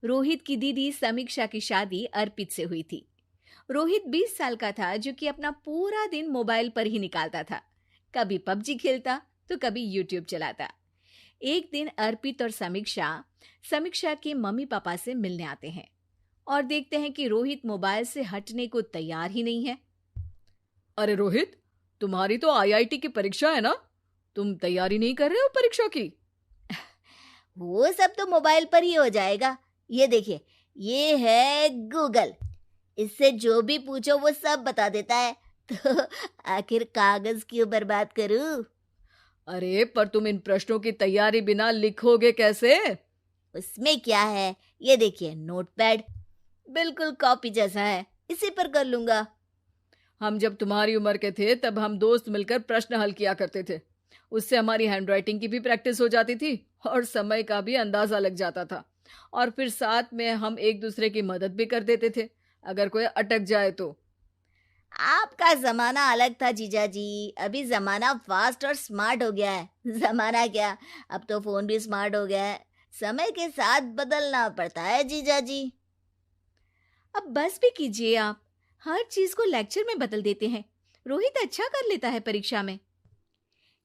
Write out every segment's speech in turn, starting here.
रोहित की दीदी समीक्षा की शादी अर्पित से हुई थी। रोहित 20 साल का था, जो कि अपना पूरा दिन मोबाइल पर ही निकालता था। कभी पबजी खेलता तो कभी यूट्यूब चलाता। एक दिन अर्पित और समीक्षा समीक्षा के मम्मी पापा से मिलने आते हैं और देखते हैं कि रोहित मोबाइल से हटने को तैयार ही नहीं है। अरे रोहित, तुम्हारी तो आईआईटी की परीक्षा है ना? तुम तैयारी नहीं कर रहे हो परीक्षा की? वो सब तो मोबाइल पर ही हो जाएगा। ये देखिए, ये है गूगल। इससे जो भी पूछो वो सब बता देता है। तो आखिर कागज क्यों बर्बाद करूं? अरे पर तुम इन प्रश्नों की तैयारी बिना लिखोगे कैसे? उसमें क्या है, ये देखिए नोटपैड, बिल्कुल कॉपी जैसा है, इसी पर कर लूंगा। हम जब तुम्हारी उम्र के थे तब हम दोस्त मिलकर प्रश्न हल किया करते थे। उससे हमारी हैंडराइटिंग की भी प्रैक्टिस हो जाती थी और समय का भी अंदाजा लग जाता था। और फिर साथ में हम एक दूसरे की मदद भी कर देते थे अगर कोई अटक जाए तो। आपका जमाना अलग था जीजा जी। अभी जमाना फास्ट और स्मार्ट हो गया है। जमाना क्या, अब तो फोन भी स्मार्ट हो गया है। समय के साथ बदलना पड़ता है जीजा जी। अब बस भी कीजिए आप, हर चीज को लेक्चर में बदल देते हैं। रोहित अच्छा कर लेता है परीक्षा में।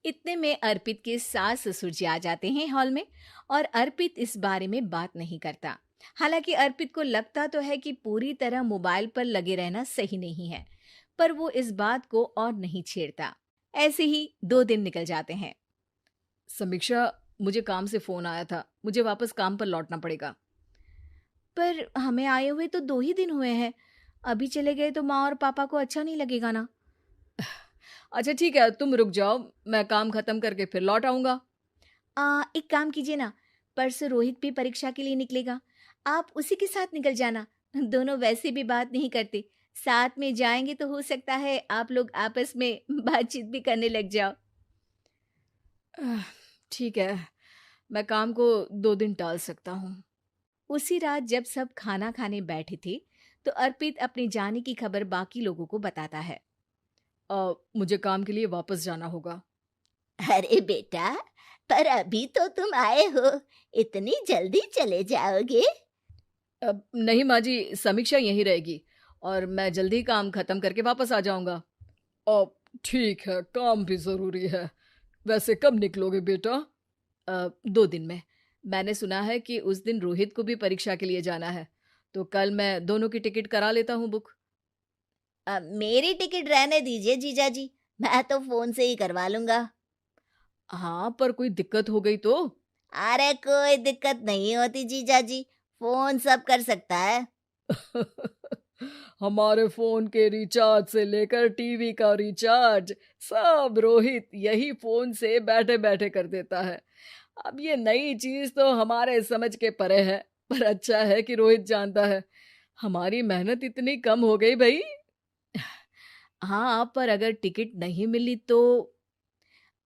इतने में अर्पित के सास ससुर जी आ जाते हैं हॉल में, और अर्पित इस बारे में बात नहीं करता। हालांकि अर्पित को लगता तो है कि पूरी तरह मोबाइल पर लगे रहना सही नहीं है, पर वो इस बात को और नहीं छेड़ता। ऐसे ही 2 दिन निकल जाते हैं। समीक्षा, मुझे काम से फोन आया था, मुझे वापस काम पर लौटना पड़ेगा। पर हमें आए हुए तो 2 ही दिन हुए हैं। अभी चले गए तो माँ और पापा को अच्छा नहीं लगेगा ना। अच्छा ठीक है, तुम रुक जाओ, मैं काम खत्म करके फिर लौट आऊंगा। एक काम कीजिए ना, परसों रोहित भी परीक्षा के लिए निकलेगा, आप उसी के साथ निकल जाना। दोनों वैसे भी बात नहीं करते, साथ में जाएंगे तो हो सकता है आप लोग आपस में बातचीत भी करने लग जाओ। ठीक है, मैं काम को 2 दिन टाल सकता हूँ। उसी रात जब सब खाना खाने बैठे थे, तो अर्पित अपने जाने की खबर बाकी लोगों को बताता है। मुझे काम के लिए वापस जाना होगा। अरे बेटा, पर अभी तो तुम आए हो, इतनी जल्दी चले जाओगे? नहीं माँ जी, समीक्षा यहीं रहेगी और मैं जल्दी काम खत्म करके वापस आ जाऊंगा। ठीक है, काम भी जरूरी है। वैसे कब निकलोगे बेटा? 2 दिन में। मैंने सुना है कि उस दिन रोहित को भी परीक्षा के लिए जाना है, तो कल मैं दोनों की टिकट करा लेता हूँ बुक। मेरी टिकट रहने दीजिए जीजा जी, मैं तो फोन से ही करवा लूंगा। हाँ, पर कोई दिक्कत हो गई तो? अरे कोई दिक्कत नहीं होती जीजा जी, फोन सब कर सकता है। हमारे फोन के रिचार्ज से लेकर टीवी का रिचार्ज सब रोहित यही फोन से बैठे बैठे कर देता है। अब ये नई चीज तो हमारे समझ के परे है, पर अच्छा है कि रोहित जानता है। हमारी मेहनत इतनी कम हो गई भाई। हाँ, पर अगर टिकट नहीं मिली तो?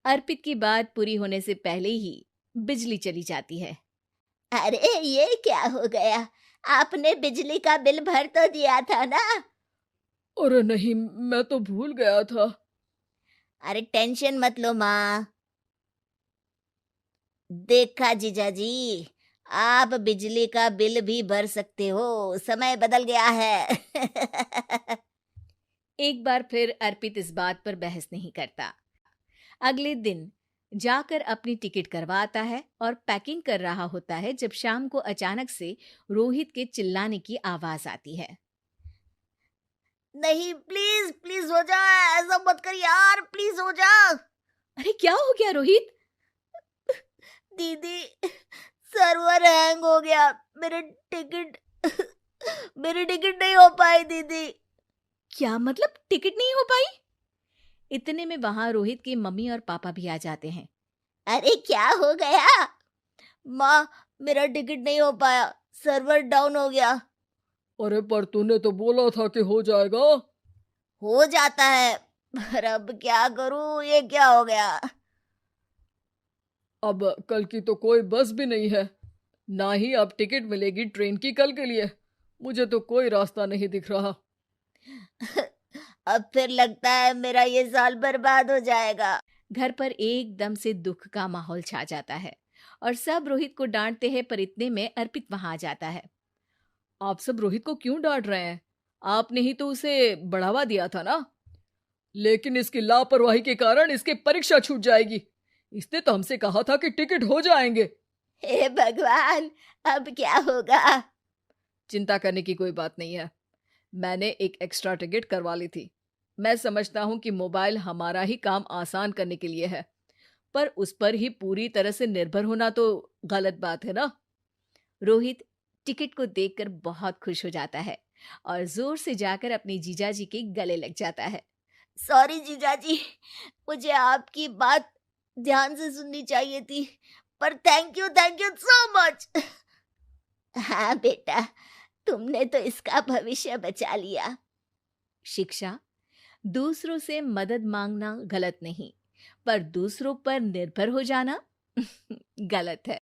अर्पित की बात पूरी होने से पहले ही बिजली चली जाती है। अरे ये क्या हो गया, आपने बिजली का बिल भर तो दिया था ना? अरे नहीं, मैं तो भूल गया था। अरे टेंशन मत लो माँ। देखा जीजा जी, आप बिजली का बिल भी भर सकते हो, समय बदल गया है। एक बार फिर अर्पित इस बात पर बहस नहीं करता। अगले दिन जाकर अपनी टिकट करवाता है और पैकिंग कर रहा होता है, जब शाम को अचानक से रोहित के चिल्लाने की आवाज आती है। नहीं, प्लीज प्लीज हो जा, ऐसा मत कर यार, प्लीज हो जा। अरे क्या हो गया रोहित? दीदी, सर्वर हैंग हो गया, मेरे टिकट मेरी टिकट नहीं हो पाई दीदी। क्या मतलब टिकट नहीं हो पाई? इतने में वहां रोहित के मम्मी और पापा भी आ जाते हैं। अरे क्या हो गया? माँ, मेरा टिकट नहीं हो पाया, सर्वर डाउन हो गया। अरे पर तूने तो बोला था कि हो जाएगा। हो जाता है, पर अब क्या करूं, ये क्या हो गया? अब कल की तो कोई बस भी नहीं है, ना ही अब टिकट मिलेगी ट्रेन की कल के लिए। मुझे तो कोई रास्ता नहीं दिख रहा। अब फिर लगता है मेरा ये साल बर्बाद हो जाएगा। घर पर एकदम से दुख का माहौल छा जाता है और सब रोहित को डांटते हैं, पर इतने में अर्पित वहां आ जाता है। आप सब रोहित को क्यों डांट रहे हैं? आपने ही तो उसे बढ़ावा दिया था ना। लेकिन इसकी लापरवाही के कारण इसकी परीक्षा छूट जाएगी। इसने तो हमसे कहा था कि टिकट हो जाएंगे। हे भगवान, अब क्या होगा? चिंता करने की कोई बात नहीं है। मैंने एक एक्स्ट्रा टिकट करवा ली थी। मैं समझता हूँ कि मोबाइल हमारा ही काम आसान करने के लिए है, पर उस पर ही पूरी तरह से निर्भर होना तो गलत बात है ना। रोहित टिकट को देखकर बहुत खुश हो जाता है और जोर से जाकर अपने जीजाजी के गले लग जाता है। सॉरी जीजाजी, मुझे आपकी बात ध्यान से सुननी चाहिए थी, पर थैंक यू सो मच। हाँ बेटा, तुमने तो इसका भविष्य बचा लिया। शिक्षा, दूसरों से मदद मांगना गलत नहीं, पर दूसरों पर निर्भर हो जाना गलत है।